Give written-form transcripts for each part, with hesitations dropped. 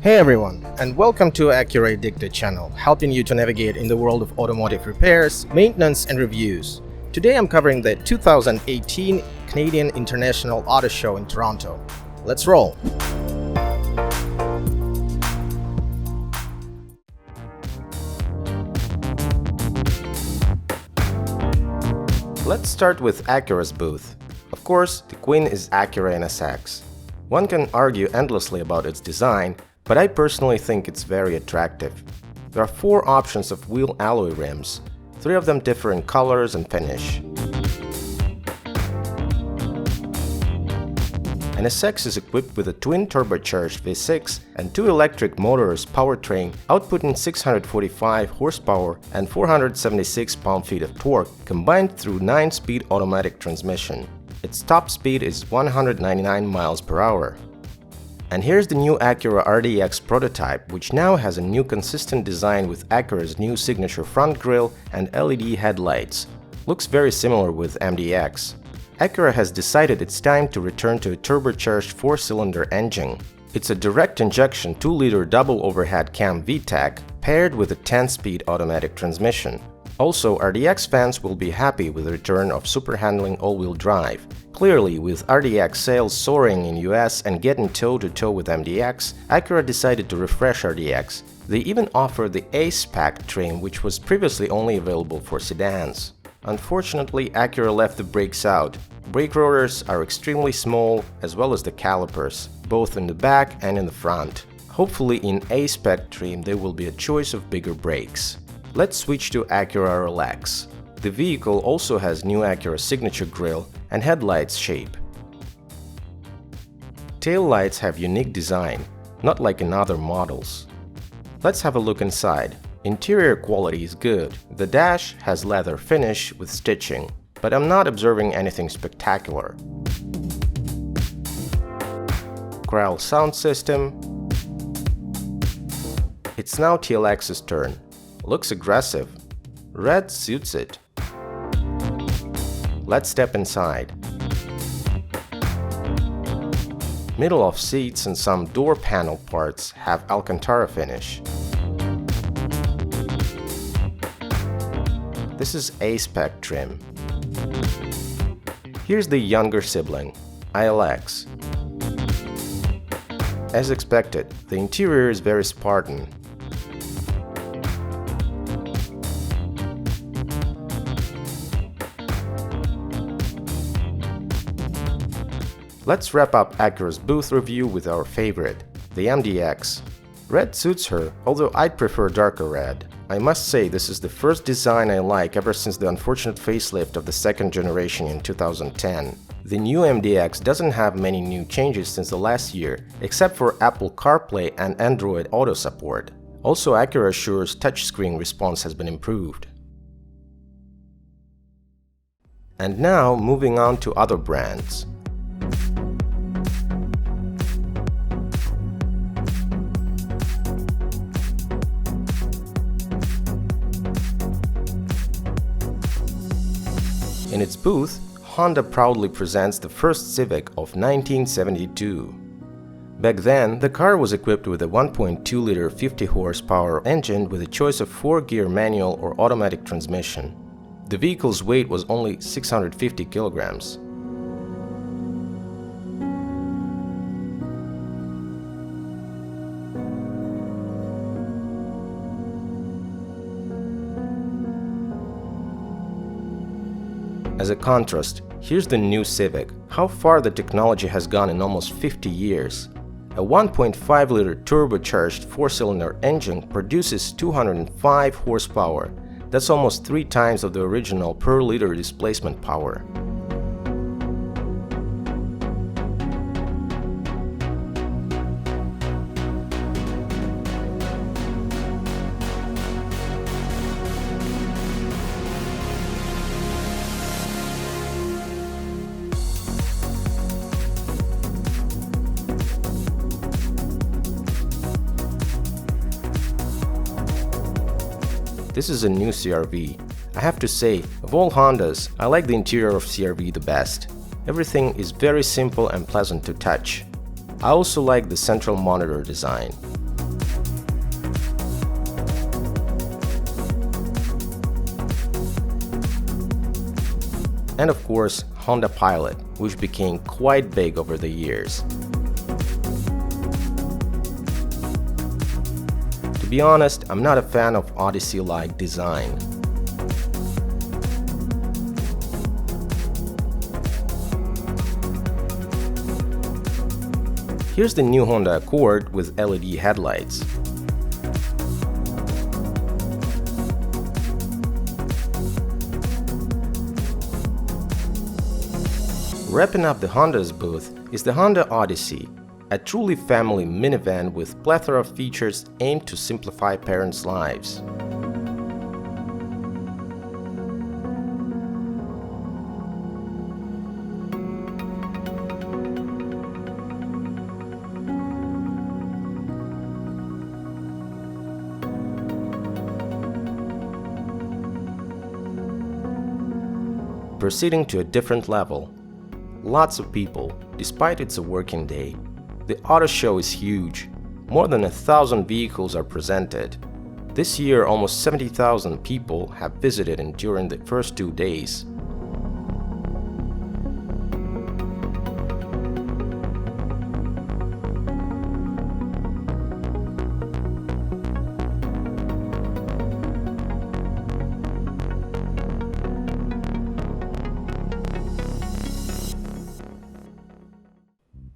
Hey everyone, and welcome to Acura Addicted channel, helping you to navigate in the world of automotive repairs, maintenance, and reviews. Today I'm covering the 2018 Canadian International Auto Show in Toronto. Let's roll! Let's start with Acura's booth. Of course, the queen is Acura NSX. One can argue endlessly about its design, but I personally think it's very attractive. There are 4 options of wheel alloy rims. 3 of them differ in colors and finish. NSX is equipped with a twin turbocharged V6 and 2 electric motors powertrain outputting 645 horsepower and 476 pound-feet of torque combined through 9-speed automatic transmission. Its top speed is 199 miles per hour. And here's the new Acura RDX prototype, which now has a new consistent design with Acura's new signature front grille and LED headlights. Looks very similar with MDX. Acura has decided it's time to return to a turbocharged 4-cylinder engine. It's a direct injection 2-liter double overhead cam VTEC paired with a 10-speed automatic transmission. Also, RDX fans will be happy with the return of super handling all-wheel drive. Clearly, with RDX sales soaring in US and getting toe-to-toe with MDX, Acura decided to refresh RDX. They even offer the A-Spec trim, which was previously only available for sedans. Unfortunately, Acura left the brakes out. Brake rotors are extremely small, as well as the calipers, both in the back and in the front. Hopefully in A-Spec trim there will be a choice of bigger brakes. Let's switch to Acura Relax. The vehicle also has new Acura signature grille and headlights shape. Tail lights have unique design, not like in other models. Let's have a look inside. Interior quality is good. The dash has leather finish with stitching, but I'm not observing anything spectacular. Corral sound system. It's now TLX's turn. Looks aggressive. Red suits it. Let's step inside. Middle of seats and some door panel parts have Alcantara finish. This is A-Spec trim. Here's the younger sibling, ILX. As expected, the interior is very Spartan. Let's wrap up Acura's booth review with our favorite, the MDX. Red suits her, although I'd prefer darker red. I must say this is the first design I like ever since the unfortunate facelift of the second generation in 2010. The new MDX doesn't have many new changes since the last year, except for Apple CarPlay and Android Auto support. Also, Acura assures touchscreen response has been improved. And now, moving on to other brands. In its booth, Honda proudly presents the first Civic of 1972. Back then, the car was equipped with a 1.2-liter 50-horsepower engine with a choice of 4-gear manual or automatic transmission. The vehicle's weight was only 650 kilograms. As a contrast, here's the new Civic. How far the technology has gone in almost 50 years. A 1.5-liter turbocharged 4-cylinder engine produces 205 horsepower. That's almost 3 times of the original per-liter displacement power. This is a new CR-V. I have to say, of all Hondas, I like the interior of CR-V the best. Everything is very simple and pleasant to touch. I also like the central monitor design. And of course, Honda Pilot, which became quite big over the years. To be honest, I'm not a fan of Odyssey-like design. Here's the new Honda Accord with LED headlights. Wrapping up the Honda's booth is the Honda Odyssey, a truly family minivan with plethora of features aimed to simplify parents' lives. Proceeding to a different level. Lots of people, despite it's a working day. The AutoShow is huge. More than 1,000 vehicles are presented. This year, almost 70,000 people have visited it during the first 2 days.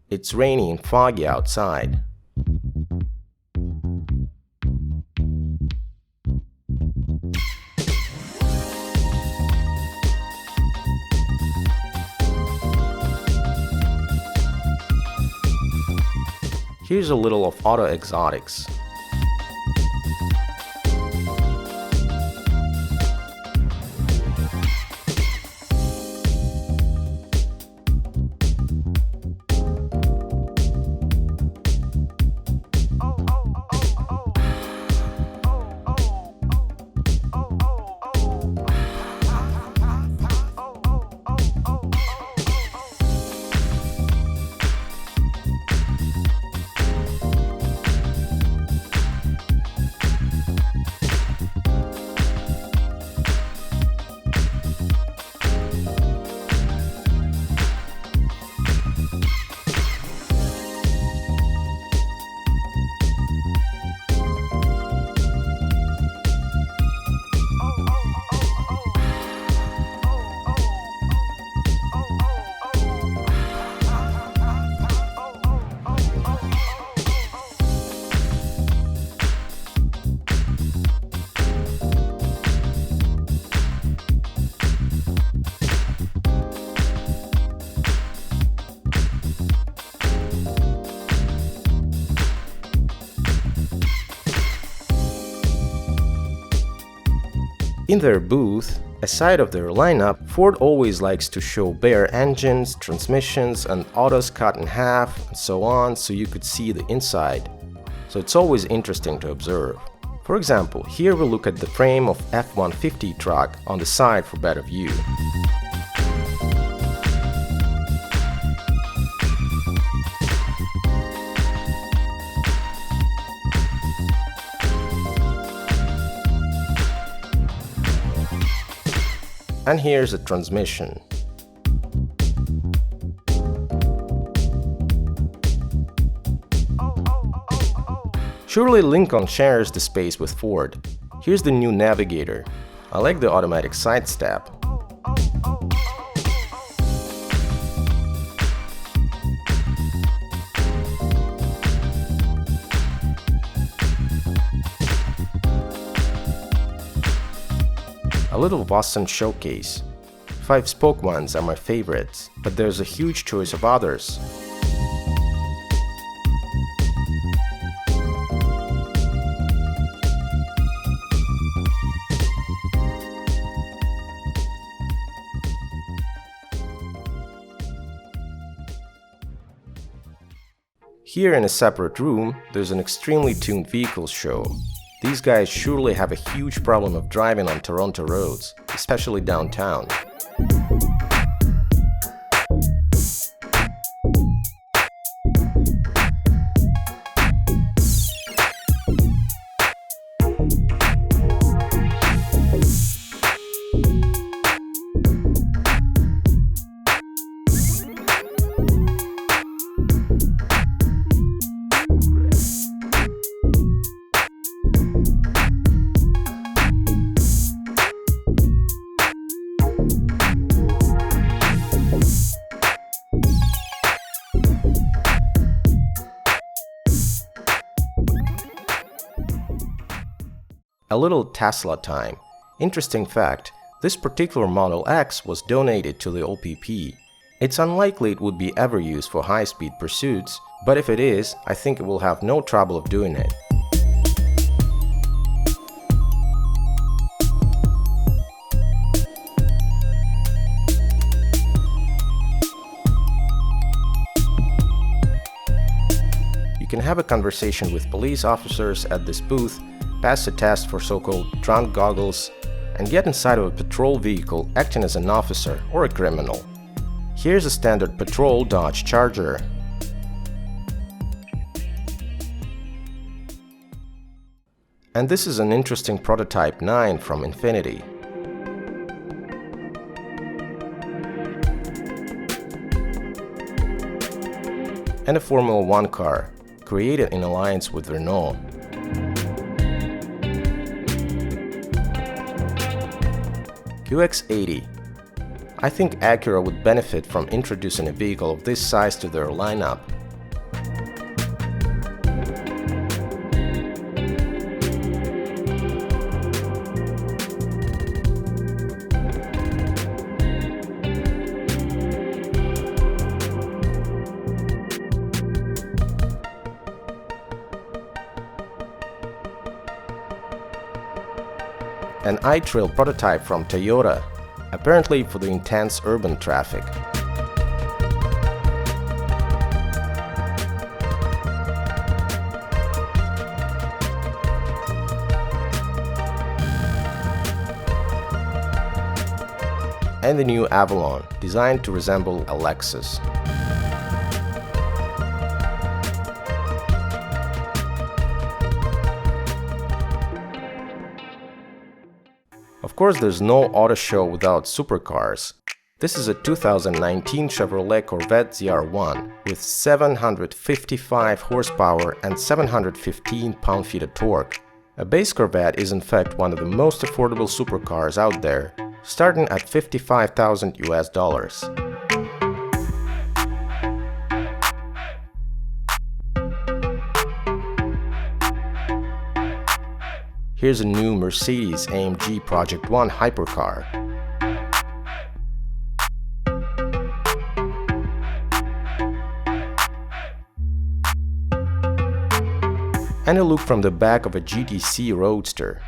It's rainy and foggy outside. Here's a little of auto exotics. In their booth, aside of their lineup, Ford always likes to show bare engines, transmissions, and autos cut in half, and so on, so you could see the inside. So it's always interesting to observe. For example, here we look at the frame of F-150 truck on the side for better view. And here's the transmission. Surely Lincoln shares the space with Ford. Here's the new Navigator. I like the automatic side step. A little Boston showcase. 5-spoke ones are my favorites, but there's a huge choice of others. Here in a separate room, there's an extremely tuned vehicles show. These guys surely have a huge problem of driving on Toronto roads, especially downtown. A little Tesla time. Interesting fact, this particular Model X was donated to the OPP. It's unlikely it would be ever used for high-speed pursuits, but if it is, I think it will have no trouble of doing it. You can have a conversation with police officers at this booth, pass a test for so-called drunk goggles, and get inside of a patrol vehicle acting as an officer or a criminal. Here's a standard patrol Dodge Charger. And this is an interesting prototype 9 from Infiniti. And a Formula 1 car, created in alliance with Renault. QX80. I think Acura would benefit from introducing a vehicle of this size to their lineup. An iTrail prototype from Toyota, apparently for the intense urban traffic. And the new Avalon, designed to resemble a Lexus. Of course, there's no auto show without supercars. This is a 2019 Chevrolet Corvette ZR1 with 755 horsepower and 715 pound-feet of torque. A base Corvette is in fact one of the most affordable supercars out there, starting at $55,000 US. Here's a new Mercedes-AMG Project One hypercar. And a look from the back of a GTC Roadster.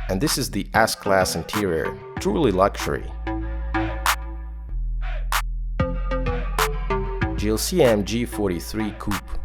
And this is the S-Class interior, truly luxury. GLC AMG 43 Coupe.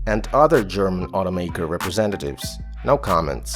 And other German automaker representatives. No comments.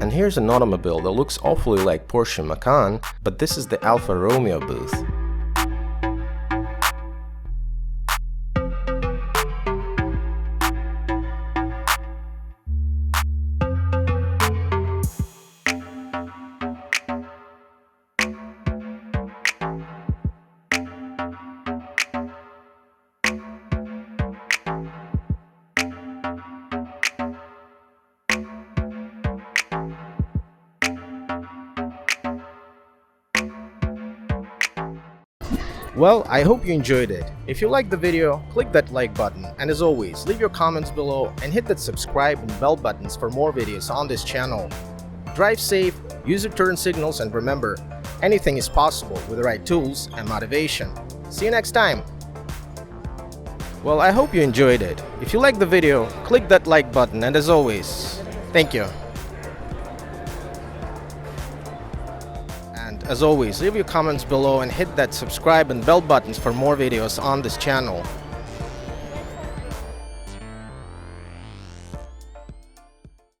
And here's an automobile that looks awfully like Porsche Macan, but this is the Alfa Romeo booth. Well, I hope you enjoyed it. If you liked the video, click that like button, and as always, leave your comments below and hit that subscribe and bell buttons for more videos on this channel. Drive safe, use your turn signals, and remember, anything is possible with the right tools and motivation. See you next time! Well, I hope you enjoyed it. If you liked the video, click that like button, and as always, thank you. And as always, leave your comments below and hit that subscribe and bell buttons for more videos on this channel.